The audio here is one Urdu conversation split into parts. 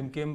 MQM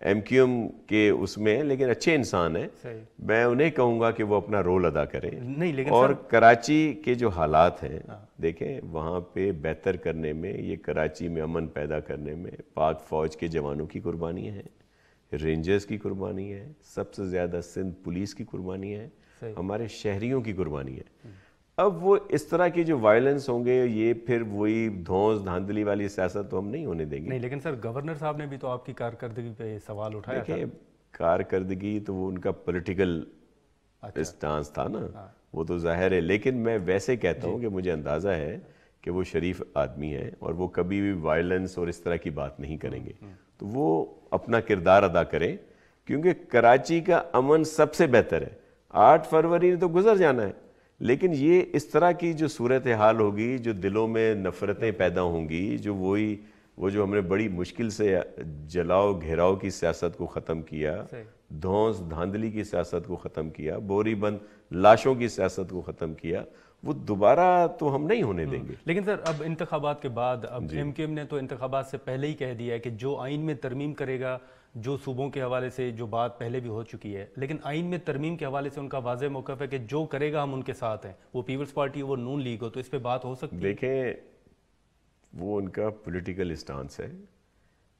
ایم کیو ایم کے اس میں، لیکن اچھے انسان ہیں. میں انہیں کہوں گا کہ وہ اپنا رول ادا کریں. اور کراچی کے جو حالات ہیں دیکھیں، وہاں پہ بہتر کرنے میں، یہ کراچی میں امن پیدا کرنے میں پاک فوج کے جوانوں کی قربانی ہے، رینجرز کی قربانی ہے، سب سے زیادہ سندھ پولیس کی قربانی ہے، ہمارے شہریوں کی قربانی ہے. اب وہ اس طرح کی جو وائلنس ہوں گے، یہ پھر وہی دھونس دھاندلی والی سیاست تو ہم نہیں ہونے دیں گے. نہیں، لیکن سر گورنر صاحب نے بھی تو آپ کی کارکردگی پہ سوال اٹھایا تھا. کارکردگی تو وہ ان کا پولیٹیکل اسٹانس تھا نا، وہ تو ظاہر ہے. لیکن میں ویسے کہتا ہوں کہ مجھے اندازہ ہے کہ وہ شریف آدمی ہیں اور وہ کبھی بھی وائلنس اور اس طرح کی بات نہیں کریں گے. تو وہ اپنا کردار ادا کریں، کیونکہ کراچی کا امن سب سے بہتر ہے. 8 فروری نے تو گزر جانا ہے، لیکن یہ اس طرح کی جو صورتحال ہوگی، جو دلوں میں نفرتیں پیدا ہوں گی، وہ جو ہم نے بڑی مشکل سے جلاؤ گھیراؤ کی سیاست کو ختم کیا، دھونس دھاندلی کی سیاست کو ختم کیا، بوری بند لاشوں کی سیاست کو ختم کیا، وہ دوبارہ تو ہم نہیں ہونے دیں گے. لیکن سر اب انتخابات کے بعد اب ایم کیو ایم نے تو انتخابات سے پہلے ہی کہہ دیا ہے کہ جو آئین میں ترمیم کرے گا، جو صوبوں کے حوالے سے جو بات پہلے بھی ہو چکی ہے، لیکن آئین میں ترمیم کے حوالے سے ان کا واضح موقف ہے کہ جو کرے گا ہم ان کے ساتھ ہیں، وہ پیپلز پارٹی ہو، وہ نون لیگ ہو. تو اس پہ بات ہو سکتی ہے؟ دیکھیں، وہ ان کا پولیٹیکل اسٹانس ہے.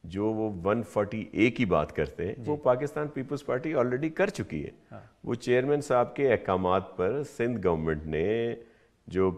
جو وہ 140A کی بات کرتے ہیں، وہ پاکستان پیپلز پارٹی آلریڈی کر چکی ہے. وہ چیئرمین صاحب کے احکامات پر سندھ گورنمنٹ نے جو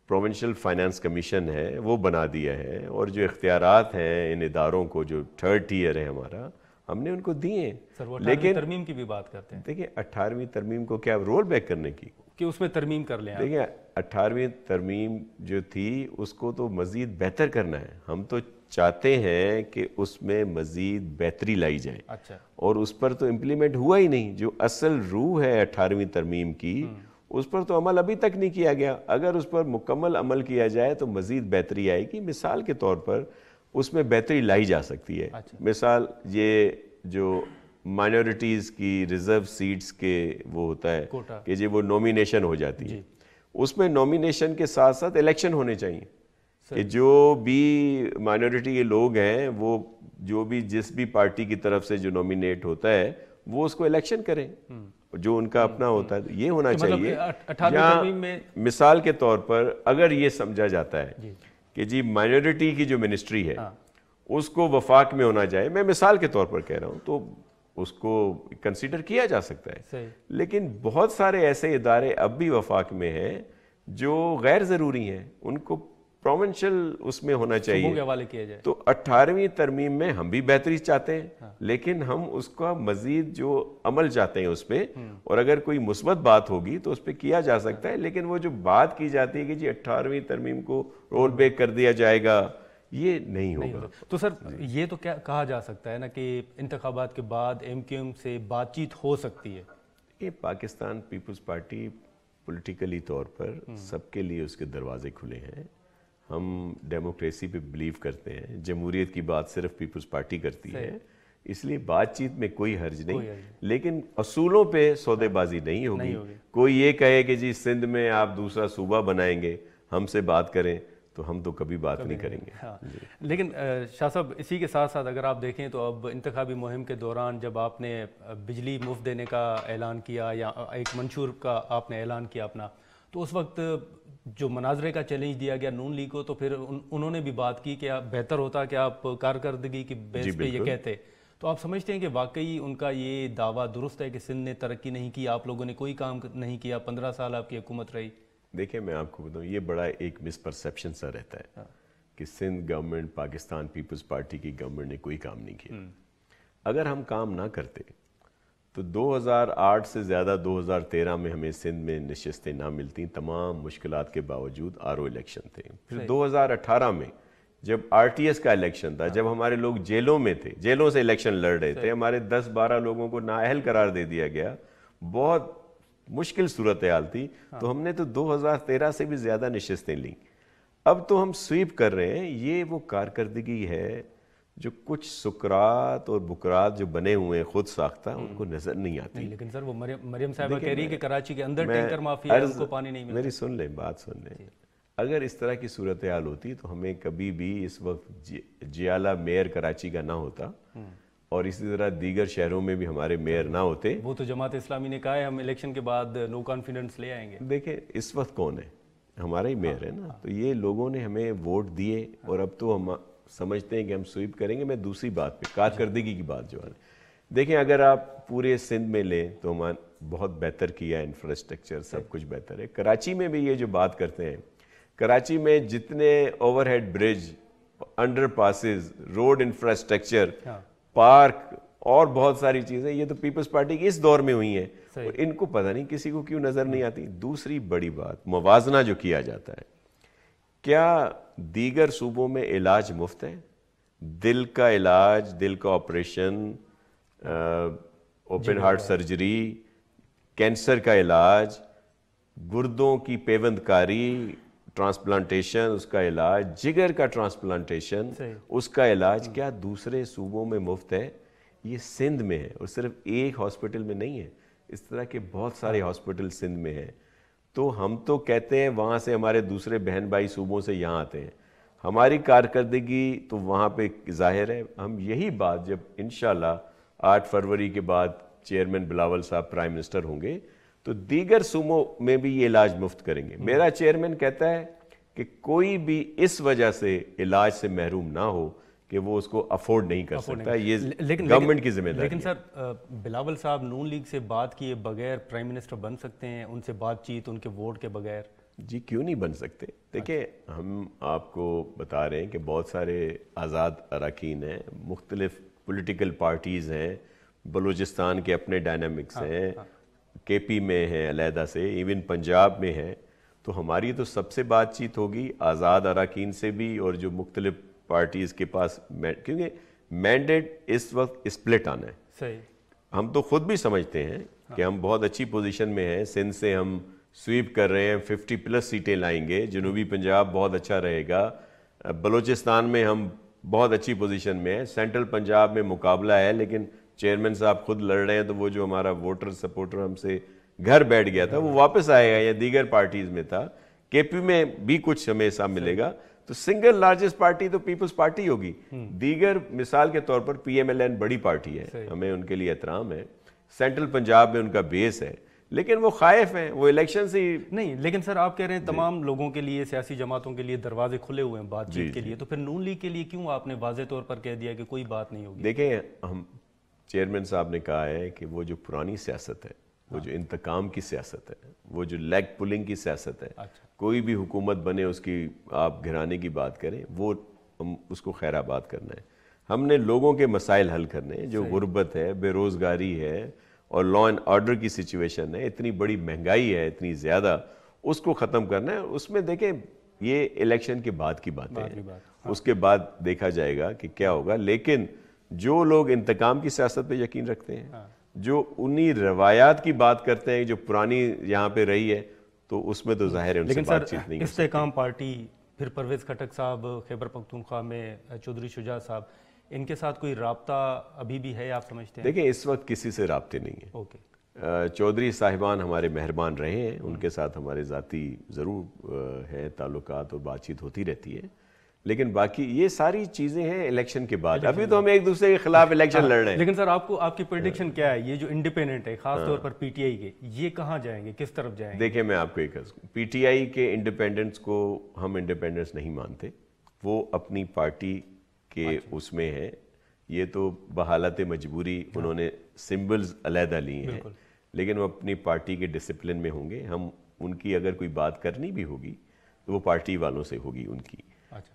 پروونشل فائنانس کمیشن ہے وہ بنا دیا ہے، اور جو اختیارات ہیں ان اداروں کو، جو 3rd ٹیئر ہے ہمارا، ہم نے ان کو دیے ہیں. لیکن ترمیم کی بھی بات کرتے ہیں. دیکھیں 18ویں ترمیم کو کیا رول بیک کرنے کی کہ اس میں ترمیم کر لیں. دیکھیں 18ویں ترمیم جو تھی اس کو تو مزید بہتر کرنا ہے. ہم تو چاہتے ہیں کہ اس میں مزید بہتری لائی جائے. اچھا. اور اس پر تو امپلیمنٹ ہوا ہی نہیں. جو اصل روح ہے 18ویں ترمیم کی، اس پر تو عمل ابھی تک نہیں کیا گیا. اگر اس پر مکمل عمل کیا جائے تو مزید بہتری آئے گی. مثال کے طور پر اس میں بہتری لائی جا سکتی ہے. مثال یہ جو مائنورٹیز کی ریزرو سیٹس کے وہ ہوتا ہے کہ جی وہ نومینیشن ہو جاتی ہے، اس میں نومینیشن کے ساتھ ساتھ الیکشن ہونے چاہیے کہ جو بھی مائنورٹی کے لوگ ہیں، وہ جو بھی جس بھی پارٹی کی طرف سے جو نومینیٹ ہوتا ہے وہ اس کو الیکشن کریں جو ان کا اپنا ہوتا ہے. یہ ہونا چاہیے. یا مثال کے طور پر اگر یہ سمجھا جاتا ہے کہ جی مائنورٹی کی جو منسٹری ہے اس کو وفاق میں ہونا چاہیے، میں مثال کے طور پر کہہ رہا ہوں، تو اس کو کنسیڈر کیا جا سکتا ہے. لیکن بہت سارے ایسے ادارے اب بھی وفاق میں ہیں جو غیر ضروری ہیں، ان کو پروونشل اس میں ہونا چاہیے. تو 18ویں ترمیم میں ہم بھی بہتری چاہتے ہیں، لیکن ہم اس کا مزید جو عمل چاہتے ہیں اس پہ، اور اگر کوئی مثبت بات ہوگی تو اس پہ کیا جا سکتا ہے. لیکن وہ جو بات کی جاتی ہے کہ جی 18ویں ترمیم کو رول بیک کر دیا جائے گا، یہ نہیں ہوگا. تو سر یہ تو کیا کہا جا سکتا ہے نا کہ انتخابات کے بعد ایم کیو ایم سے بات چیت ہو سکتی ہے؟ یہ پاکستان پیپلز پارٹی پولیٹیکلی طور پر سب کے لیے اس کے دروازے کھلے ہیں. ہم ڈیموکریسی پہ بلیو کرتے ہیں. جمہوریت کی بات صرف پیپلز پارٹی کرتی ہے، اس لیے بات چیت میں کوئی حرج نہیں. لیکن اصولوں پہ سودے بازی نہیں ہوگی. کوئی یہ کہے کہ جی سندھ میں آپ دوسرا صوبہ بنائیں گے، ہم سے بات کریں، تو ہم تو کبھی بات نہیں کریں گے. لیکن شاہ صاحب اسی کے ساتھ ساتھ اگر آپ دیکھیں تو اب انتخابی مہم کے دوران جب آپ نے بجلی مفت دینے کا اعلان کیا یا ایک منشور کا آپ نے اعلان کیا اپنا، تو اس وقت جو مناظرے کا چیلنج دیا گیا نون لیگ کو، تو پھر انہوں نے بھی بات کی کہ بہتر ہوتا کہ آپ کارکردگی کی بیس پہ یہ کہتے. تو آپ سمجھتے ہیں کہ واقعی ان کا یہ دعویٰ درست ہے کہ سندھ نے ترقی نہیں کی، آپ لوگوں نے کوئی کام نہیں کیا، 15 سال آپ کی حکومت رہی؟ دیکھیں میں آپ کو بتاؤں، یہ بڑا ایک مس پرسیپشن سا رہتا ہے کہ Sindh government, Pakistan peoples party کی گورنمنٹ نے کوئی کام نہیں کیا. اگر ہم کام نہ کرتے تو 2008 سے زیادہ 2013 میں ہمیں سندھ میں نشستیں نہ ملتی، تمام مشکلات کے باوجود RO الیکشن تھے. پھر 2018 میں جب RTS کا الیکشن تھا، جب ہمارے لوگ جیلوں میں تھے، جیلوں سے الیکشن لڑ رہے تھے، ہمارے 10-12 لوگوں کو نااہل قرار دے دیا گیا، بہت مشکل صورتحال تھی. تو ہم نے تو 2013 سے بھی زیادہ نشستیں لیں. اب تو ہم سویپ کر رہے ہیں. یہ وہ کارکردگی ہے جو کچھ سکرات اور بکرات جو بنے ہوئے ہیں خود ساختہ، ان کو نظر نہیں آتی. لیکن سر وہ مریم صاحبہ کہہ رہی ہے کہ کراچی کے اندر ٹینکر مافیا ہے، ان کو پانی نہیں ملتا. میری سن لیں، بات سن لیں. اگر اس طرح کی صورتحال ہوتی تو ہمیں کبھی بھی اس وقت جیالہ میئر کراچی کا نہ ہوتا، اور اسی طرح دیگر شہروں میں بھی ہمارے میئر نہ ہوتے. وہ تو جماعت اسلامی نے کہا ہے ہم الیکشن کے بعد نو کانفیڈنس لے آئیں گے. دیکھیں اس وقت کون ہے, ہمارا ہی میئر ہے نا, تو یہ لوگوں نے ہمیں ووٹ دیے اور اب تو ہم سمجھتے ہیں کہ ہم سویپ کریں گے. میں دوسری بات پہ کارکردگی کی بات جو ہے, دیکھیں اگر آپ پورے سندھ میں لیں تو ہمارا بہت بہتر کیا ہے, انفراسٹرکچر سب کچھ بہتر ہے. کراچی میں بھی یہ جو بات کرتے ہیں, کراچی میں جتنے overhead bridge, underpasses, road infrastructure, park اور بہت ساری چیزیں, یہ تو پیپلز پارٹی کی اس دور میں ہوئی ہیں, اور ان کو پتہ نہیں کسی کو کیوں نظر نہیں آتی. دوسری بڑی بات موازنہ جو کیا جاتا ہے, کیا دیگر صوبوں میں علاج مفت ہے؟ دل کا علاج, دل کا operation, open heart surgery, cancer کا علاج, گردوں کی پیوند کاری, ٹرانسپلانٹیشن اس کا علاج, جگر کا ٹرانسپلانٹیشن اس کا علاج, کیا دوسرے صوبوں میں مفت ہے؟ یہ سندھ میں ہے, اور صرف ایک ہاسپٹل میں نہیں ہے, اس طرح کے بہت سارے ہاسپٹل سندھ میں ہیں. تو ہم تو کہتے ہیں وہاں سے ہمارے دوسرے بہن بھائی صوبوں سے یہاں آتے ہیں, ہماری کارکردگی تو وہاں پہ ظاہر ہے. ہم یہی بات جب انشاءاللہ 8 فروری کے بعد چیئرمین بلاول صاحب پرائم منسٹر ہوں گے تو دیگر صوبوں میں بھی یہ علاج مفت کریں گے. میرا چیئرمین کہتا ہے کہ کوئی بھی اس وجہ سے علاج سے محروم نہ ہو کہ وہ اس کو افورڈ نہیں کر سکتا, یہ گورنمنٹ کی ذمہ داری ہے. لیکن سر بلاول صاحب نون لیگ سے بات کیے بغیر پرائم منسٹر بن سکتے ہیں؟ ان سے بات چیت ان کے ووٹ کے بغیر؟ جی کیوں نہیں بن سکتے. دیکھیں ہم آپ کو بتا رہے ہیں کہ بہت سارے آزاد اراکین ہیں, مختلف پولیٹیکل پارٹیز ہیں, بلوچستان کے اپنے ڈائنامکس ہیں, کے پی میں ہیں علیحدہ سے, ایون پنجاب میں ہیں. تو ہماری تو سب سے بات چیت ہوگی, آزاد اراکین سے بھی, اور جو مختلف پارٹیز کے پاس, کیونکہ مینڈیٹ اس وقت اسپلٹ آنا ہے. صحیح. ہم تو خود بھی سمجھتے ہیں کہ ہم بہت اچھی پوزیشن میں ہیں, سندھ سے ہم سویپ کر رہے ہیں, 50+ سیٹیں لائیں گے, جنوبی پنجاب بہت اچھا رہے گا, بلوچستان میں ہم بہت اچھی پوزیشن میں ہیں, سینٹرل پنجاب میں مقابلہ ہے, لیکن چیئرمین صاحب خود لڑ رہے ہیں, تو وہ جو ہمارا ووٹر سپورٹر ہم سے گھر بیٹھ گیا تھا وہ واپس آئے گا, یا دیگر پارٹیز میں تھا, کے پی میں بھی کچھ ہمیں حصہ ملے گا. تو سنگل لارجسٹ پارٹی تو پیپلز پارٹی ہوگی. دیگر مثال کے طور پر پی ایم ایل این بڑی پارٹی ہے, ہمیں ان کے لیے احترام ہے, سینٹرل پنجاب میں ان کا بیس ہے, لیکن وہ خائف ہیں, وہ الیکشن سے نہیں. لیکن سر آپ کہہ رہے ہیں تمام لوگوں کے لیے, سیاسی جماعتوں کے لیے دروازے کھلے ہوئے ہیں بات چیت کے لیے, تو پھر نون لیگ کے لیے کیوں آپ نے واضح طور پر کہہ دیا کہ کوئی بات نہیں ہوگی؟ دیکھیں ہم چیئرمین صاحب نے کہا ہے کہ وہ جو پرانی سیاست ہے, وہ جو انتقام کی سیاست ہے, وہ جو لیگ پولنگ کی سیاست ہے, کوئی بھی حکومت بنے اس کی آپ گھرانے کی بات کریں, وہ اس کو خیر آباد کرنا ہے. ہم نے لوگوں کے مسائل حل کرنے ہیں, جو غربت ہے, بے روزگاری ہے, اور لا اینڈ آرڈر کی سچویشن ہے, اتنی بڑی مہنگائی ہے اتنی زیادہ, اس کو ختم کرنا ہے. اس میں دیکھیں یہ الیکشن کے بعد کی باتیں ہیں, اس کے بعد دیکھا جائے گا کہ کیا ہوگا. لیکن جو لوگ انتقام کی سیاست پہ یقین رکھتے ہیں, جو انہی روایات کی بات کرتے ہیں جو پرانی یہاں پہ رہی ہے, تو اس میں تو ظاہر ہے ان سے بات چیت نہیں. استحکام پارٹی, پھر پرویز خٹک صاحب خیبر پختونخوا میں, چودھری شجاع صاحب, ان کے ساتھ کوئی رابطہ ابھی بھی ہے آپ سمجھتے ہیں؟ دیکھیں اس وقت کسی سے رابطے نہیں ہیں. چودھری صاحبان ہمارے مہربان رہے ہیں, ان کے ساتھ ہمارے ذاتی ضرور ہیں تعلقات اور بات چیت ہوتی رہتی ہے, لیکن باقی یہ ساری چیزیں ہیں الیکشن کے بعد. ابھی تو ہم ایک دوسرے کے خلاف الیکشن لڑ رہے ہیں. لیکن سر آپ کی پریڈکشن کیا ہے, یہ جو انڈیپینڈنٹ ہے خاص طور پر پی ٹی آئی کے, یہ کہاں جائیں گے, کس طرف جائیں گے؟ دیکھیں میں آپ کو ایک پی ٹی آئی کے انڈیپینڈنس کو ہم انڈیپینڈنس نہیں مانتے, وہ اپنی پارٹی کے اس میں ہے, یہ تو بحالت مجبوری انہوں نے سمبلز علیحدہ لیے ہیں, لیکن وہ اپنی پارٹی کے ڈسپلن میں ہوں گے. ہم ان کی اگر کوئی بات کرنی بھی ہوگی تو وہ پارٹی والوں سے ہوگی ان کی.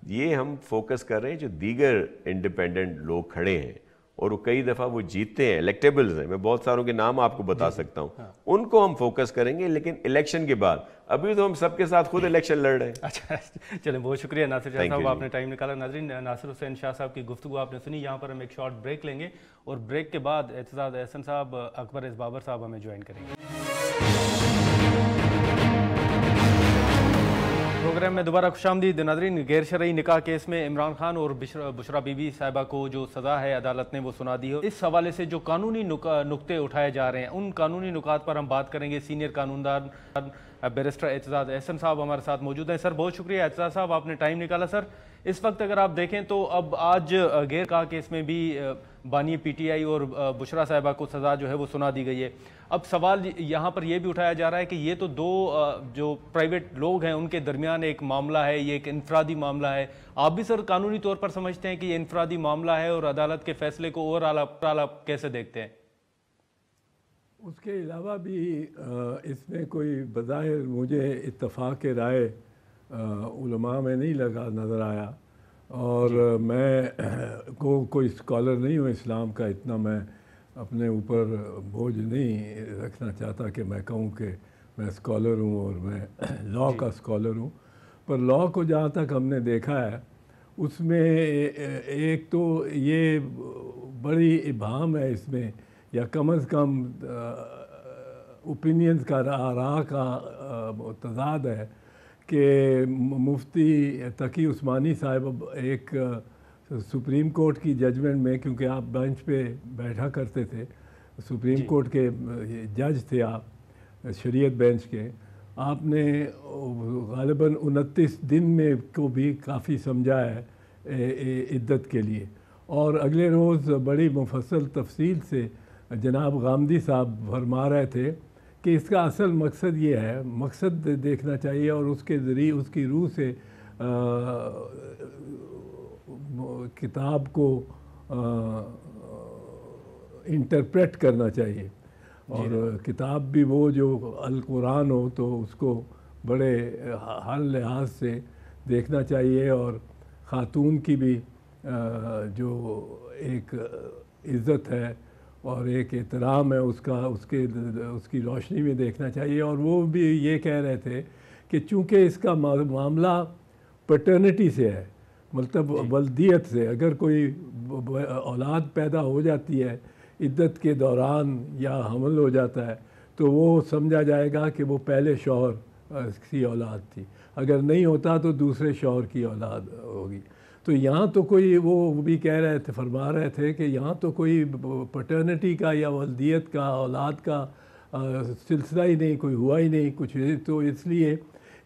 یہ ہم فوکس کر رہے ہیں جو دیگر انڈیپینڈنٹ لوگ کھڑے ہیں, اور وہ کئی دفعہ وہ جیتتے ہیں, الیکٹیبلز ہیں, میں بہت ساروں کے نام آپ کو بتا سکتا ہوں, ان کو ہم فوکس کریں گے. لیکن الیکشن کے بعد, ابھی تو ہم سب کے ساتھ خود الیکشن لڑ رہے ہیں. اچھا چلیں, بہت شکریہ ناصر شاہ صاحب, آپ نے ٹائم نکالا. ناظرین, ناصر حسین شاہ صاحب کی گفتگو آپ نے سنی. یہاں پر ہم ایک شارٹ بریک لیں گے, اور بریک کے بعد اعتزاز احسن صاحب, اکبر ایس بابر صاحب ہمیں جوائن کریں گے. پروگرام میں دوبارہ خوش آمدید. ناظرین, غیر شرعی نکاح کیس میں عمران خان اور بشرا بی بی صاحبہ کو جو سزا ہے عدالت نے وہ سنا دی ہے. اس حوالے سے جو قانونی نقطے اٹھائے جا رہے ہیں, ان قانونی نکات پر ہم بات کریں گے. سینئر قانوندان بیرسٹر اعتزاز احسن صاحب ہمارے ساتھ موجود ہیں. سر بہت شکریہ اعتزاز صاحب, آپ نے ٹائم نکالا. سر اس وقت اگر آپ دیکھیں تو اب آج گیر کا کیس میں بھی بانی پی ٹی آئی اور بشرا صاحبہ کو سزا جو ہے وہ سنا دی گئی ہے. اب سوال یہاں پر یہ بھی اٹھایا جا رہا ہے کہ یہ تو دو جو پرائیویٹ لوگ ہیں ان کے درمیان ایک معاملہ ہے, یہ ایک انفرادی معاملہ ہے. آپ بھی سر قانونی طور پر سمجھتے ہیں کہ یہ انفرادی معاملہ ہے اور عدالت کے فیصلے کو اوورآل آپ کیسے دیکھتے ہیں؟ اس کے علاوہ بھی اس میں کوئی بظاہر مجھے اتفاق رائے علماء میں نہیں لگا نظر آیا, اور میں کوئی اسکالر نہیں ہوں اسلام کا, اتنا میں اپنے اوپر بوجھ نہیں رکھنا چاہتا کہ میں کہوں کہ میں اسکالر ہوں اور میں لاء کا اسکالر ہوں. پر لاء کو جہاں تک ہم نے دیکھا ہے اس میں ایک تو یہ بڑی ابہام ہے اس میں, یا کم از کم اوپینینز کا آراء کا تضاد ہے کہ مفتی تقی عثمانی صاحب ایک سپریم کورٹ کی ججمنٹ میں, کیونکہ آپ بینچ پہ بیٹھا کرتے تھے, سپریم کورٹ کے جج تھے آپ شریعت بینچ کے, آپ نے غالباً 29 دن میں کو بھی کافی سمجھا ہے عدت کے لیے, اور اگلے روز بڑی مفصل تفصیل سے جناب غامدی صاحب فرما رہے تھے کہ اس کا اصل مقصد یہ ہے, مقصد دیکھنا چاہیے اور اس کے ذریعے اس کی روح سے کتاب کو انٹرپریٹ کرنا چاہیے, اور کتاب بھی وہ جو القرآن ہو تو اس کو بڑے ہر لحاظ سے دیکھنا چاہیے, اور خاتون کی بھی جو ایک عزت ہے اور ایک احترام ہے اس کا اس کی روشنی میں دیکھنا چاہیے. اور وہ بھی یہ کہہ رہے تھے کہ چونکہ اس کا معاملہ پیٹرنٹی سے ہے, مطلب ولدیت سے, اگر کوئی اولاد پیدا ہو جاتی ہے عدت کے دوران یا حمل ہو جاتا ہے تو وہ سمجھا جائے گا کہ وہ پہلے شوہر کی اولاد تھی, اگر نہیں ہوتا تو دوسرے شوہر کی اولاد ہوگی. تو یہاں تو کوئی وہ بھی کہہ رہے تھے, فرما رہے تھے کہ یہاں تو کوئی پیٹرنٹی کا یا ولدیت کا اولاد کا سلسلہ ہی نہیں, کوئی ہوا ہی نہیں کچھ. تو اس لیے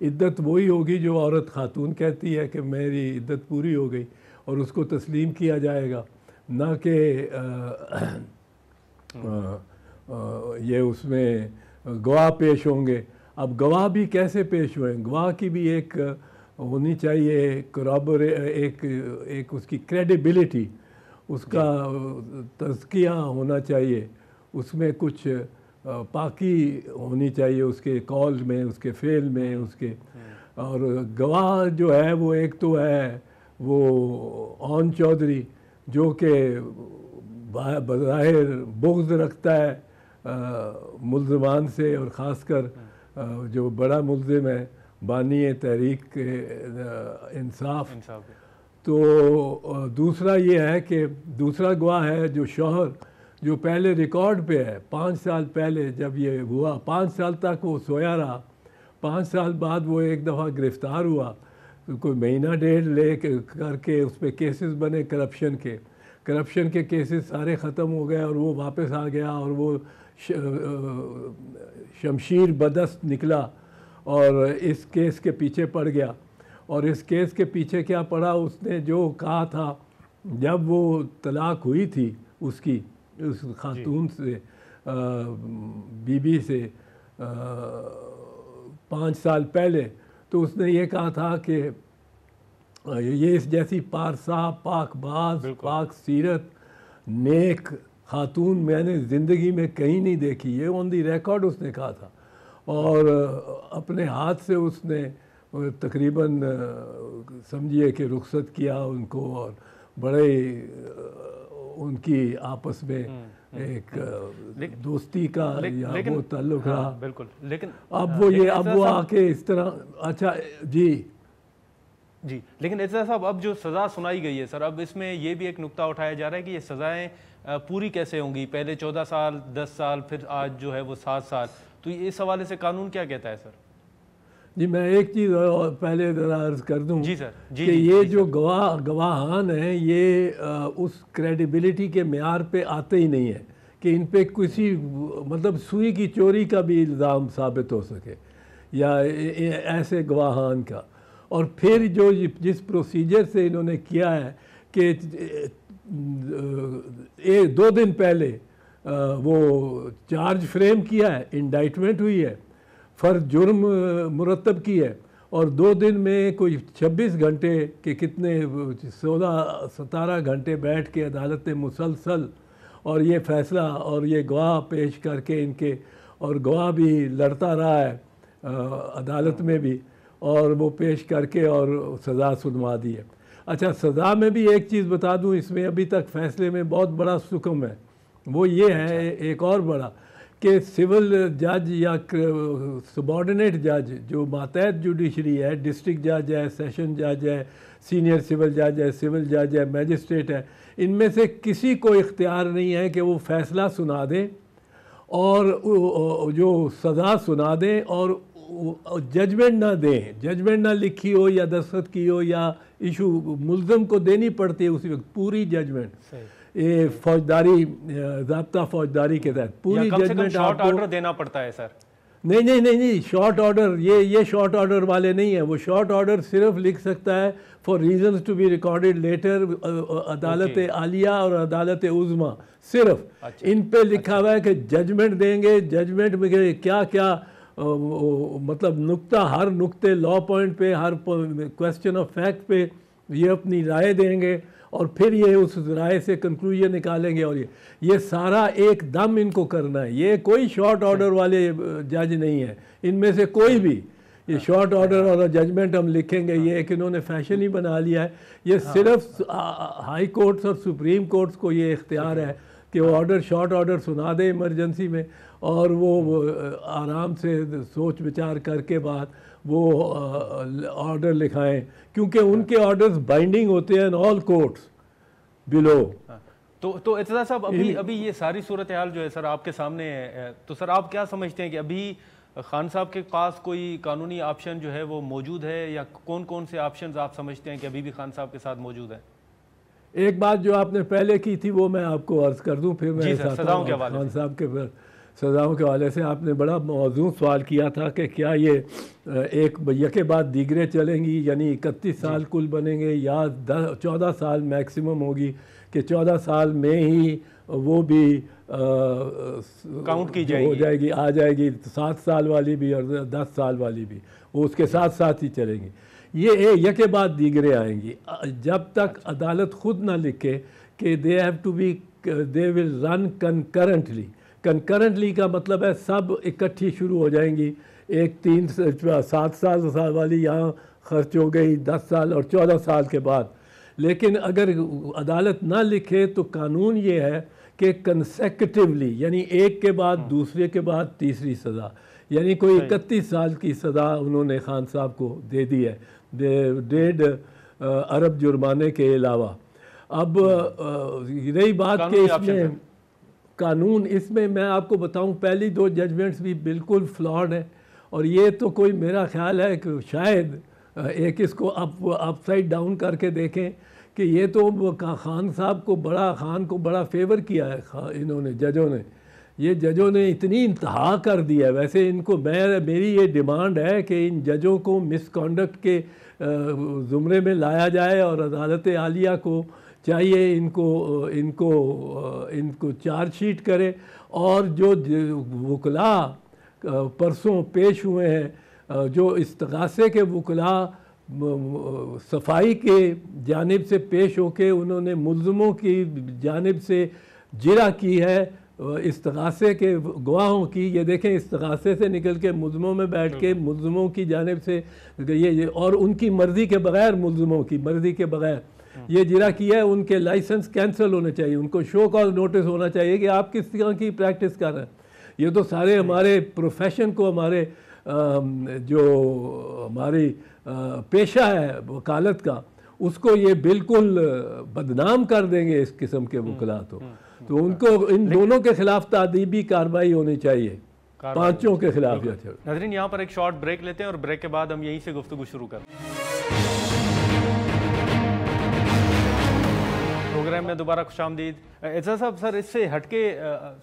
عدت وہی ہوگی جو عورت خاتون کہتی ہے کہ میری عدت پوری ہو گئی, اور اس کو تسلیم کیا جائے گا, نہ کہ یہ اس میں گواہ پیش ہوں گے. اب گواہ بھی کیسے پیش ہوئیں, گواہ کی بھی ایک ہونی چاہیے ایک اس کی کریڈیبلٹی, اس کا تزکیہ ہونا چاہیے, اس میں کچھ پاکی ہونی چاہیے اس کے قول میں, اس کے فعل میں, اس کے. اور گواہ جو ہے وہ ایک تو ہے وہ اون چودھری جو کہ بظاہر بغض رکھتا ہے ملزمان سے, اور خاص کر جو بڑا ملزم ہے بانی تحریک انصاف. تو دوسرا یہ ہے کہ دوسرا گواہ ہے جو شوہر جو پہلے ریکارڈ پہ ہے 5 سال پہلے جب یہ ہوا, 5 سال تک وہ سویا رہا, 5 سال بعد وہ ایک دفعہ گرفتار ہوا, کوئی مہینہ ڈیڑھ لے کر کے اس پہ کیسز بنے کرپشن کے کیسز سارے ختم ہو گئے, اور وہ واپس آ گیا, اور وہ شمشیر بدست نکلا اور اس کیس کے پیچھے پڑ گیا. اور اس کیس کے پیچھے کیا پڑا, اس نے جو کہا تھا جب وہ طلاق ہوئی تھی اس خاتون سے, بی بی سے 5 سال پہلے, تو اس نے یہ کہا تھا کہ یہ اس جیسی پارسا, پاک باز, پاک سیرت, نیک خاتون میں نے زندگی میں کہیں نہیں دیکھی. یہ آن دی ریکارڈ اس نے کہا تھا, اور اپنے ہاتھ سے اس نے تقریباً سمجھیے کہ رخصت کیا ان کو, اور بڑے ان کی آپس میں ایک دوستی کا یا وہ تعلق رہا. بالکل, لیکن اب وہ آ کے اس طرح. اچھا جی لیکن اعتزاز صاحب اب جو سزا سنائی گئی ہے سر, اب اس میں یہ بھی ایک نقطہ اٹھایا جا رہا ہے کہ یہ سزائیں پوری کیسے ہوں گی, پہلے 14 سال 10 سال پھر آج جو ہے وہ 7 سال, تو اس حوالے سے قانون کیا کہتا ہے سر؟ جی میں ایک چیز پہلے ذرا عرض کہ سر کہ یہ جو گواہان ہیں یہ اس کریڈیبلٹی کے معیار پہ آتے ہی نہیں ہیں کہ ان پہ کسی مطلب سوئی کی چوری کا بھی الزام ثابت ہو سکے یا ایسے گواہان کا. اور پھر جو جس پروسیجر سے انہوں نے کیا ہے کہ 2 دن پہلے وہ چارج فریم کیا ہے، انڈائٹمنٹ ہوئی ہے، فرض جرم مرتب کی ہے، اور 2 دن میں کوئی 26 گھنٹے کے کتنے 16-17 گھنٹے بیٹھ کے عدالت نے مسلسل اور یہ فیصلہ اور یہ گواہ پیش کر کے ان کے، اور گواہ بھی لڑتا رہا ہے عدالت میں بھی، اور وہ پیش کر کے اور سزا سنوا دی ہے۔ اچھا، سزا میں بھی ایک چیز بتا دوں، اس میں ابھی تک فیصلے میں بہت بڑا سکم ہے، وہ یہ ہے ایک اور بڑا کہ سول جج یا سبارڈینیٹ جج جو ماتحت جوڈیشری ہے، ڈسٹرکٹ جج ہے، سیشن جج ہے، سینئر سول جج ہے، سول جج ہے، میجسٹریٹ ہے، ان میں سے کسی کو اختیار نہیں ہے کہ وہ فیصلہ سنا دیں اور جو سزا سنا دیں اور ججمنٹ نہ دیں، ججمنٹ نہ لکھی ہو یا دستخط کی ہو یا ایشو ملزم کو دینی پڑتی ہے اسی وقت پوری ججمنٹ، یہ فوجداری ضابطہ فوجداری کے تحت پوری ججمنٹ شارٹ آرڈر دینا پڑتا ہے سر؟ نہیں، شارٹ آرڈر یہ شارٹ آرڈر والے نہیں ہیں، وہ شارٹ آرڈر صرف لکھ سکتا ہے for reasons to be recorded later عدالت عالیہ اور عدالت عظمیٰ، صرف ان پہ لکھا ہوا ہے کہ ججمنٹ دیں گے، ججمنٹ میں کیا کیا مطلب نقطہ، ہر نقطے لا پوائنٹ پہ، ہر کویسچن آف فیکٹ پہ یہ اپنی رائے دیں گے، اور پھر یہ اس رائے سے کنکلوژن نکالیں گے، اور یہ سارا ایک دم ان کو کرنا ہے۔ یہ کوئی شارٹ آرڈر والے جج نہیں ہے ان میں سے کوئی بھی، یہ شارٹ آرڈر اور ججمنٹ ہم لکھیں گے یہ ایک انہوں نے فیشن ہی بنا لیا ہے۔ یہ صرف ہائی کورٹس اور سپریم کورٹس کو یہ اختیار ہے کہ وہ آرڈر شارٹ آرڈر سنا دے ایمرجنسی میں، اور وہ آرام سے سوچ بچار کر کے بعد وہ آرڈر لکھائیں، کیونکہ ان کے آرڈرز بائنڈنگ ہوتے ہیں آل کورٹس بلو۔ تو اعتزاز صاحب، ابھی یہ ساری صورتحال جو ہے سر آپ کے سامنے ہے، تو سر آپ کیا سمجھتے ہیں کہ ابھی خان صاحب کے پاس کوئی قانونی آپشن جو ہے وہ موجود ہے، یا کون سے آپشنز آپ سمجھتے ہیں کہ ابھی بھی خان صاحب کے ساتھ موجود ہیں؟ ایک بات جو آپ نے پہلے کی تھی وہ میں آپ کو عرض کر دوں، پھر میں سزاؤں کے حوالے خان صاحب کے سزاؤں کے حوالے سے آپ نے بڑا موضوع سوال کیا تھا کہ کیا یہ ایک یکے بعد دیگرے چلیں گی، یعنی 31 سال کل بنیں گے یا 14 سال میکسیمم ہوگی، کہ 14 سال میں ہی وہ بھی کاؤنٹ کی ہو جائے گی، آ جائے گی 7 سال والی بھی اور 10 سال والی بھی، وہ اس کے ساتھ ساتھ ہی چلیں گی۔ یہ یکے بعد دیگرے آئیں گی جب تک عدالت خود نہ لکھے کہ they will run concurrently۔ Concurrently کا مطلب ہے سب اکٹھی شروع ہو جائیں گی، ایک 7 سال والی یہاں خرچ ہو گئی 10 سال اور 14 سال کے بعد۔ لیکن اگر عدالت نہ لکھے تو قانون یہ ہے کہ کنسیکٹیولی، یعنی ایک کے بعد دوسرے کے بعد تیسری سزا، یعنی کوئی 31 سال کی سزا انہوں نے خان صاحب کو دے دی ہے 1.5 ارب جرمانے کے علاوہ۔ اب رہی بات کہ اس میں قانون، اس میں میں آپ کو بتاؤں پہلی 2 ججمنٹس بھی بالکل فلاڈ ہیں، اور یہ تو کوئی میرا خیال ہے کہ شاید ایک اس کو اپ سائڈ ڈاؤن کر کے دیکھیں کہ یہ تو خان صاحب کو بڑا فیور کیا ہے انہوں نے، ججوں نے اتنی انتہا کر دیا ہے۔ ویسے ان کو میری یہ ڈیمانڈ ہے کہ ان ججوں کو مس کانڈکٹ کے زمرے میں لایا جائے، اور عدالت عالیہ کو چاہیے ان کو چارج شیٹ کرے، اور جو وکلاء پرسوں پیش ہوئے ہیں، جو استغاثے کے وکلاء صفائی کے جانب سے پیش ہو کے انہوں نے ملزموں کی جانب سے جرح کی ہے استغاثے کے گواہوں کی، یہ دیکھیں استغاثے سے نکل کے ملزموں میں بیٹھ کے ملزموں کی جانب سے یہ اور ان کی مرضی کے بغیر، ملزموں کی مرضی کے بغیر یہ جرح کیا ہے۔ ان کے لائسنس کینسل ہونے چاہیے، ان کو شو کاز نوٹس ہونا چاہیے کہ آپ کس طرح کی پریکٹس کر رہے ہیں۔ یہ تو سارے ہمارے پروفیشن کو، ہمارے جو ہماری پیشہ ہے وکالت کا، اس کو یہ بالکل بدنام کر دیں گے اس قسم کے وکلاء۔ تو ان کو ان دونوں کے خلاف تادیبی کارروائی ہونی چاہیے، پانچوں کے خلاف۔ ناظرین یہاں پر ایک شارٹ بریک لیتے ہیں، اور بریک کے بعد ہم یہیں سے گفتگو شروع کرتے ہیں۔ پروگرام میں دوبارہ خوش آمدید. اعجاز صاحب, سر اس سے ہٹ کے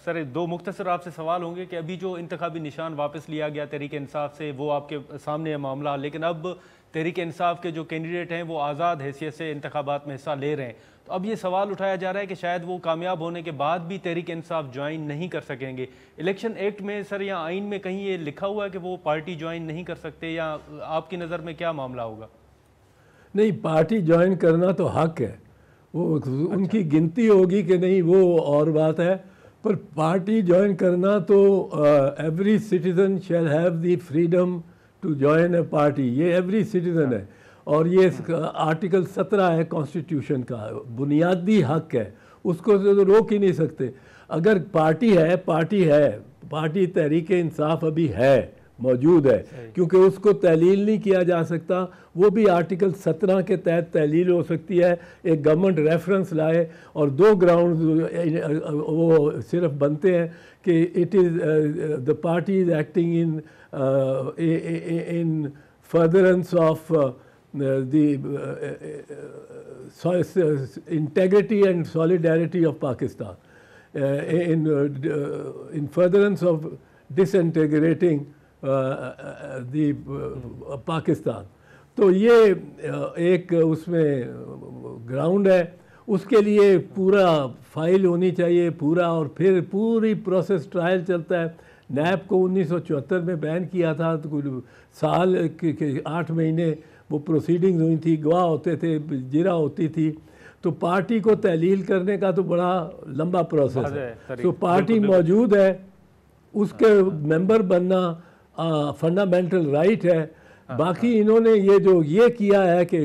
سر دو مختصر آپ سے سوال ہوں گے کہ ابھی جو انتخابی نشان واپس لیا گیا تحریک انصاف سے وہ آپ کے سامنے ہے معاملہ, لیکن اب تحریک انصاف کے جو کینڈیڈیٹ ہیں وہ آزاد حیثیت سے انتخابات میں حصہ لے رہے ہیں. تو اب یہ سوال اٹھایا جا رہا ہے کہ شاید وہ کامیاب ہونے کے بعد بھی تحریک انصاف جوائن نہیں کر سکیں گے. الیکشن ایکٹ میں سر یا آئین میں کہیں یہ لکھا ہوا ہے کہ وہ پارٹی جوائن نہیں کر سکتے, یا آپ کی نظر میں کیا معاملہ ہوگا؟ نہیں, پارٹی جوائن کرنا تو حق ہے, وہ ان کی گنتی ہوگی کہ نہیں وہ اور بات ہے, پر پارٹی جوائن کرنا تو every citizen shall have the freedom to join a party, یہ ایوری سٹیزن ہے, اور یہ آرٹیکل 17 ہے کانسٹیٹیوشن کا, بنیادی حق ہے, اس کو تو روک ہی نہیں سکتے. اگر پارٹی ہے, پارٹی تحریک انصاف ابھی ہے, موجود ہے, کیونکہ اس کو تحلیل نہیں کیا جا سکتا, وہ بھی آرٹیکل 17 کے تحت تحلیل ہو سکتی ہے. ایک گورنمنٹ ریفرنس لائے اور 2 گراؤنڈ وہ صرف بنتے ہیں کہ it is the party is acting in furtherance of the integrity and solidarity of Pakistan, in furtherance of disintegrating the Pakistan. تو یہ ایک اس میں گراؤنڈ ہے, اس کے لیے پورا فائل ہونی چاہیے پورا, اور پھر پوری پروسیس ٹرائل چلتا ہے. نیب کو 1974 میں بین کیا تھا, تو سال کے 8 مہینے وہ پروسیڈنگز ہوئی تھی, گواہ ہوتے تھے, جرا ہوتی تھی. تو پارٹی کو تحلیل کرنے کا تو بڑا لمبا پروسیس ہے. تو پارٹی موجود ہے, اس کے ممبر بننا فنڈامنٹل رائٹ ہے. باقی انہوں نے یہ کیا ہے کہ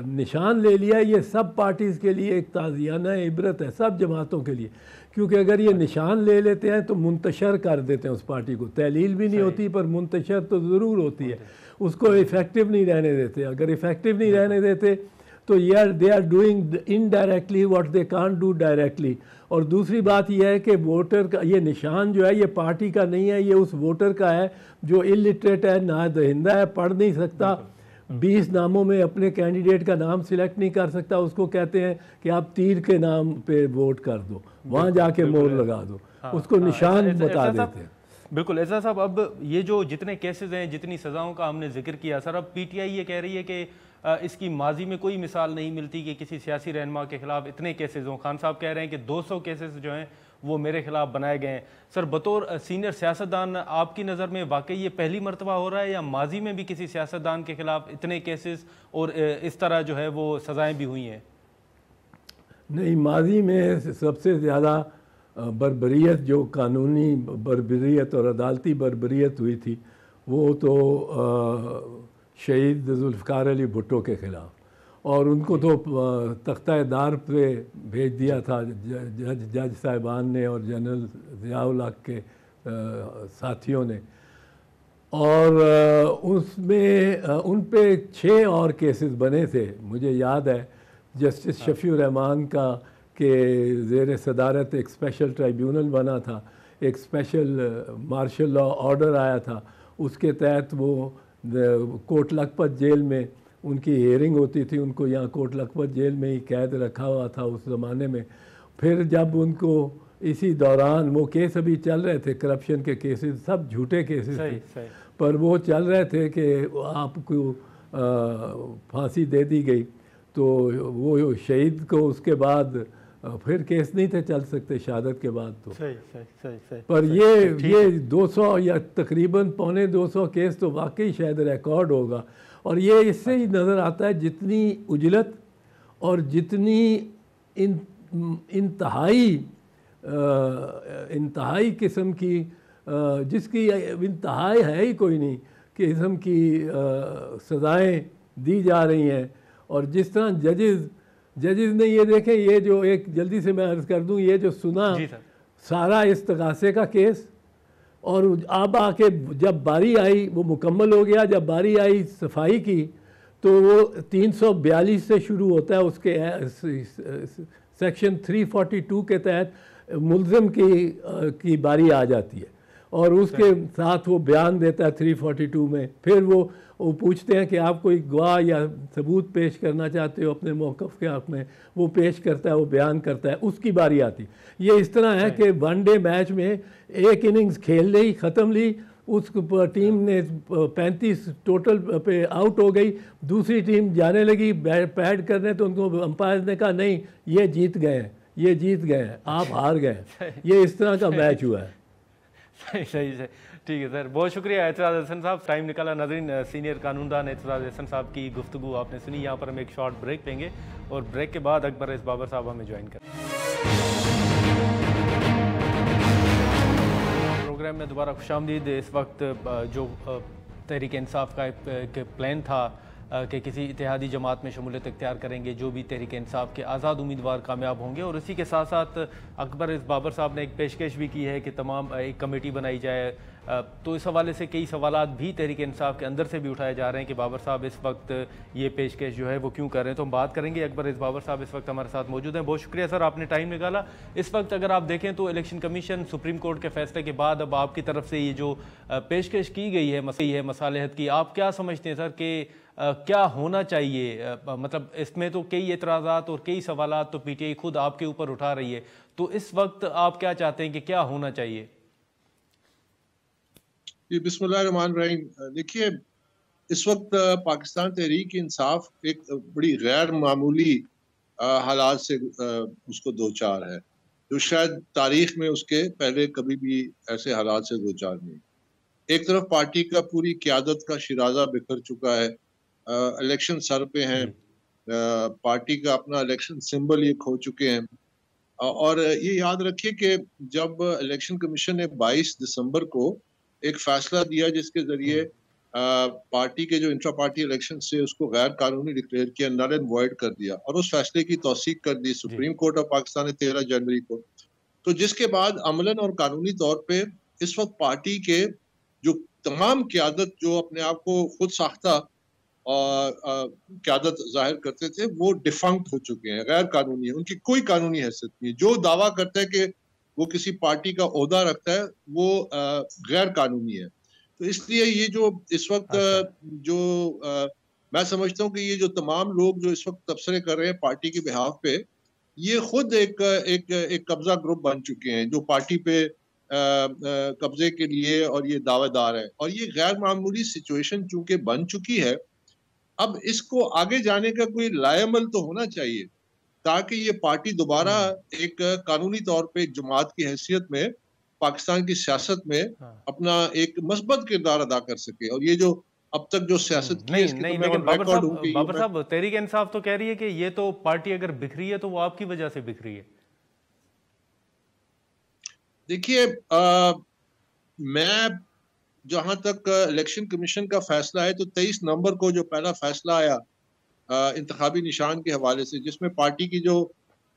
نشان لے لیا, یہ سب پارٹیز کے لیے ایک تعزیانہ عبرت ہے, سب جماعتوں کے لیے, کیونکہ اگر یہ نشان لے لیتے ہیں تو منتشر کر دیتے ہیں اس پارٹی کو. تحلیل بھی نہیں ہوتی پر منتشر تو ضرور ہوتی ہے, اس کو ایفیکٹو نہیں رہنے دیتے. اگر ایفیکٹو نہیں رہنے دیتے تو they are doing indirectly what they can't do directly. اور دوسری بات یہ ہے کہ ووٹر کا یہ نشان جو ہے یہ پارٹی کا نہیں ہے, یہ اس ووٹر کا ہے جو الٹریٹ ہے, نہ دہندہ ہے, پڑھ نہیں سکتا, 20 ناموں میں اپنے کینڈیڈیٹ کا نام سلیکٹ نہیں کر سکتا. اس کو کہتے ہیں کہ آپ تیر کے نام پہ ووٹ کر دو, وہاں جا کے مور لگا دو, اس کو نشان بتا دیتے ہیں. بالکل اعجاز صاحب, اب یہ جو جتنے کیسز ہیں, جتنی سزاؤں کا ہم نے ذکر کیا سر, اب پی ٹی آئی یہ کہہ رہی ہے کہ اس کی ماضی میں کوئی مثال نہیں ملتی کہ کسی سیاسی رہنما کے خلاف اتنے کیسز ہوں. خان صاحب کہہ رہے ہیں کہ 200 کیسز جو ہیں وہ میرے خلاف بنائے گئے ہیں. سر بطور سینئر سیاستدان آپ کی نظر میں واقعی یہ پہلی مرتبہ ہو رہا ہے, یا ماضی میں بھی کسی سیاستدان کے خلاف اتنے کیسز اور اس طرح جو ہے وہ سزائیں بھی ہوئی ہیں؟ نہیں, ماضی میں سب سے زیادہ بربریت, جو قانونی بربریت اور عدالتی بربریت ہوئی تھی, وہ تو شہید ذوالفقار علی بھٹو کے خلاف, اور ان کو تو تختہ دار پہ بھیج دیا تھا جج صاحبان نے اور جنرل ضیاء الحق کے ساتھیوں نے. اور اس میں ان پہ 6 اور کیسز بنے تھے. مجھے یاد ہے جسٹس شفیع الرحمان کا کہ زیر صدارت ایک اسپیشل ٹرائیبیونل بنا تھا, ایک اسپیشل مارشل لا آرڈر آیا تھا, اس کے تحت وہ کوٹ لکھپت جیل میں ان کی ہیئرنگ ہوتی تھی. ان کو یہاں کوٹ لکھپت جیل میں ہی قید رکھا ہوا تھا اس زمانے میں. پھر جب ان کو اسی دوران وہ کیس ابھی چل رہے تھے, کرپشن کے کیسز, سب جھوٹے کیسز تھے, پر وہ چل رہے تھے کہ آپ کو پھانسی دے دی گئی, تو وہ شہید کو اس کے بعد پھر کیس نہیں تھے چل سکتے شہادت کے بعد. تو پر یہ 200 یا تقریباً 250 کیس تو واقعی شاید ریکارڈ ہوگا. اور یہ اس سے ہی نظر آتا ہے جتنی اجلت اور جتنی انتہائی قسم کی, جس کی انتہائی ہے ہی کوئی نہیں, قسم کی سزائیں دی جا رہی ہیں. اور جس طرح ججز نے یہ دیکھیں, یہ جو ایک جلدی سے میں عرض کر دوں, یہ جو سنا سارا استغاثے کا کیس, اور اب آ کے جب باری آئی وہ مکمل ہو گیا. جب باری آئی صفائی کی تو وہ 342 سے شروع ہوتا ہے, اس کے سیکشن 342 کے تحت ملزم کی باری آ جاتی ہے. اور اس کے ساتھ وہ بیان دیتا ہے 342 میں. پھر وہ پوچھتے ہیں کہ آپ کوئی گواہ یا ثبوت پیش کرنا چاہتے ہو اپنے موقف کے حق میں, وہ پیش کرتا ہے, وہ بیان کرتا ہے, اس کی باری آتی. یہ اس طرح ہے کہ ون ڈے میچ میں ایک اننگز کھیل لی, ختم لی, اس ٹیم نے 35 ٹوٹل پہ آؤٹ ہو گئی, دوسری ٹیم جانے لگی پیڈ کرنے, تو ان کو امپائر نے کہا نہیں یہ جیت گئے ہیں, یہ جیت گئے ہیں, آپ ہار گئے. یہ اس طرح کا میچ ہوا ہے. صحیح سے ٹھیک ہے سر, بہت شکریہ اعتراض حسن صاحب, ٹائم نکالا. ناظرین, سینئر قانون دان اعتراض حسن صاحب کی گفتگو آپ نے سنی. یہاں پر ہم ایک شارٹ بریک لیں گے اور بریک کے بعد اکبر اس بابر صاحب ہمیں جوائن کریں. پروگرام میں دوبارہ خوش آمدید. اس وقت جو تحریک انصاف کا ایک پلان تھا کہ کسی اتحادی جماعت میں شمولیت اختیار کریں گے جو بھی تحریک انصاف کے آزاد امیدوار کامیاب ہوں گے, اور اسی کے ساتھ ساتھ اکبر اس بابر صاحب نے ایک پیشکش بھی کی ہے کہ تمام ایک کمیٹی بنائی جائے. تو اس حوالے سے کئی سوالات بھی تحریک انصاف کے اندر سے بھی اٹھائے جا رہے ہیں کہ بابر صاحب اس وقت یہ پیشکش جو ہے وہ کیوں کر رہے ہیں. تو ہم بات کریں گے. اکبر اس بابر صاحب اس وقت ہمارے ساتھ موجود ہیں. بہت شکریہ سر, آپ نے ٹائم نکالا. اس وقت اگر آپ دیکھیں تو الیکشن کمیشن سپریم کورٹ کے فیصلے کے بعد اب آپ کی طرف سے یہ جو پیشکش کی گئی ہے مصالحت کی, آپ کیا سمجھتے ہیں سر کہ کیا ہونا چاہیے؟ مطلب اس میں تو کئی اعتراضات اور کئی سوالات تو پی ٹی آئی خود آپ کے اوپر اٹھا رہی ہے, تو اس وقت آپ کیا چاہتے ہیں کہ کیا ہونا چاہیے؟ جی بسم اللہ الرحمن الرحیم. دیکھیے, اس وقت پاکستان تحریک انصاف ایک بڑی غیر معمولی حالات سے اس کو دوچار ہے, جو شاید تاریخ میں اس کے پہلے کبھی بھی ایسے حالات سے دوچار نہیں. ایک طرف پارٹی کا پوری قیادت کا شرازہ بکھر چکا ہے, الیکشن سر پہ ہیں, پارٹی کا اپنا الیکشن سمبل یہ کھو چکے ہیں. اور یہ یاد رکھیے کہ جب الیکشن کمیشن نے 22 دسمبر کو ایک فیصلہ دیا جس کے ذریعے پارٹی کے جو انٹرا پارٹی الیکشن سے اس کو غیر قانونی ڈکلیئر کیا, نل اینڈ وائڈ کر دیا, اور اس فیصلے کی توثیق کر دی سپریم کورٹ آف پاکستان نے 13 جنوری کو. تو جس کے بعد عملاً اور قانونی طور پہ اس وقت پارٹی کے جو تمام قیادت جو اپنے آپ کو خود ساختہ قیادت ظاہر کرتے تھے وہ ڈیفنکٹ ہو چکے ہیں, غیر قانونی ہیں, ان کی کوئی قانونی حیثیت نہیں. جو دعویٰ کرتا ہے کہ وہ کسی پارٹی کا عہدہ رکھتا ہے وہ غیر قانونی ہے. تو اس لیے یہ جو اس وقت جو میں سمجھتا ہوں کہ یہ جو تمام لوگ جو اس وقت تبصرے کر رہے ہیں پارٹی کے بہاف پہ, یہ خود ایک قبضہ گروپ بن چکے ہیں جو پارٹی پہ قبضے کے لیے اور یہ دعوے دار ہے. اور یہ غیر معمولی سچویشن چونکہ بن چکی ہے, اب اس کو آگے جانے کا کوئی لائے عمل تو ہونا چاہیے تاکہ یہ پارٹی دوبارہ ایک قانونی طور پہ ایک جماعت کی حیثیت میں پاکستان کی سیاست میں اپنا ایک مثبت کردار ادا کر سکے. اور یہ جو اب تک جو سیاست کی نہیں, لیکن بابر صاحب تحریک انصاف تو کہہ رہی ہے کہ یہ تو پارٹی اگر بکھری ہے تو وہ آپ کی وجہ سے بکھری ہے. دیکھیے, میں جہاں تک الیکشن کمیشن کا فیصلہ ہے تو 23 نومبر کو جو پہلا فیصلہ آیا انتخابی نشان کے حوالے سے, جس میں پارٹی کی جو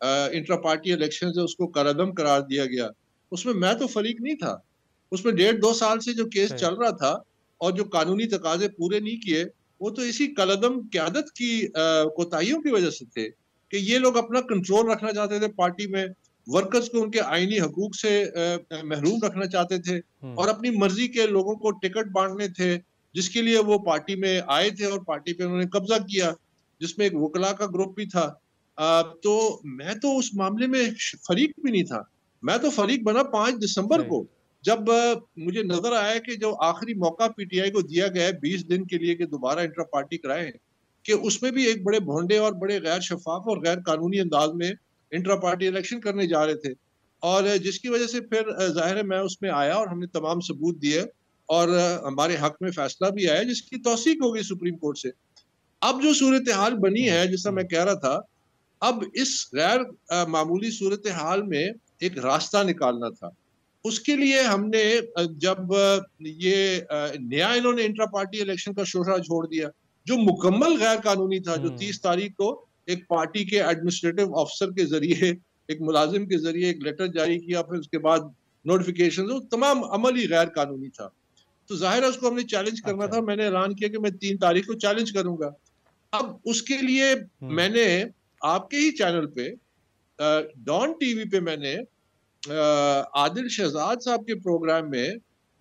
انٹرا پارٹی الیکشن ہے اس کو کالعدم قرار دیا گیا, اس میں تو فریق نہیں تھا. اس میں 1.5-2 سال سے جو کیس چل رہا تھا اور جو قانونی تقاضے پورے نہیں کیے, وہ تو اسی کالعدم قیادت کی کوتاہیوں کی وجہ سے تھے کہ یہ لوگ اپنا کنٹرول رکھنا چاہتے تھے پارٹی میں, ورکرز کو ان کے آئینی حقوق سے محروم رکھنا چاہتے تھے اور اپنی مرضی کے لوگوں کو ٹکٹ بانٹنے تھے, جس کے لیے وہ پارٹی میں آئے تھے اور پارٹی پہ انہوں نے قبضہ کیا, جس میں ایک وکلا کا گروپ بھی تھا. تو میں تو اس معاملے میں فریق بھی نہیں تھا. میں تو فریق بنا 5 دسمبر کو, جب مجھے نظر آیا کہ جو آخری موقع پی ٹی آئی کو دیا گیا ہے 20 دن کے لیے کہ دوبارہ انٹرا پارٹی کرائیں, کہ اس میں بھی ایک بڑے بھونڈے اور بڑے غیر شفاف اور غیر قانونی انداز میں انٹرا پارٹی الیکشن کرنے جا رہے تھے, اور جس کی وجہ سے پھر ظاہر ہے میں اس میں آیا اور ہم نے تمام ثبوت دیے اور ہمارے حق میں فیصلہ بھی آیا جس کی توثیق ہو گئی سپریم کورٹ سے. اب جو صورتحال بنی ہے, جیسا میں کہہ رہا تھا, اب اس غیر معمولی صورتحال میں ایک راستہ نکالنا تھا. اس کے لیے ہم نے جب یہ نیا انہوں نے انٹرا پارٹی الیکشن کا شورا چھوڑ دیا جو مکمل غیر قانونی تھا, جو 30 تاریخ کو ایک پارٹی کے ایڈمنسٹریٹو آفیسر کے ذریعے ایک ملازم کے ذریعے ایک لیٹر جاری کیا, پھر اس کے بعد نوٹیفیکیشن, تمام عمل ہی غیر قانونی تھا. تو ظاہر ہے اس کو ہم نے چیلنج کرنا تھا. میں نے اعلان کیا کہ میں 3 تاریخ کو چیلنج کروں گا. اب اس کے لیے میں نے آپ کے ہی چینل پہ ڈان ٹی وی پہ میں نے عادل شہزاد صاحب کے پروگرام میں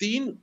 3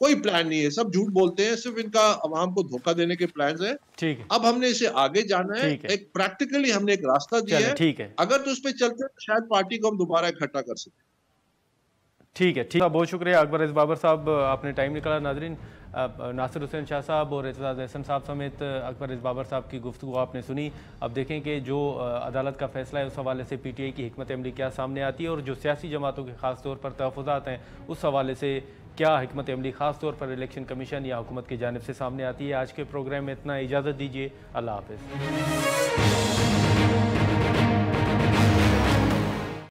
کوئی پلان نہیں ہے, سب جھوٹ بولتے ہیں, صرف ان کا عوام کو دھوکہ دینے کے پلانز ہیں. ٹھیک ہے, اب ہم نے اسے آگے جانا ہے, ایک پریکٹیکلی ہم نے ایک راستہ دیا ہے, ٹھیک ہے, اگر تو اس پہ چلتے ہیں شاید پارٹی کو ہم دوبارہ اکٹھا کر سکیں. ٹھیک ہے, ٹھیک ہے, بہت شکریہ اکبر عز بابر صاحب, آپ نے ٹائم نکالا. ناظرین, ناصر حسین شاہ صاحب اور اعتزاز احسن صاحب سمیت اکبر عز بابر صاحب کی گفتگو آپ نے سنی. اب دیکھیں کہ جو عدالت کا فیصلہ ہے اس حوالے سے پی ٹی آئی کی حکمت عملی کیا سامنے آتی ہے, اور جو سیاسی جماعتوں کے خاص طور پر تحفظات ہیں اس حوالے سے کیا حکمت عملی خاص طور پر الیکشن کمیشن یا حکومت کی جانب سے سامنے آتی ہے. آج کے پروگرام میں اتنا, اجازت دیجیے, اللہ حافظ.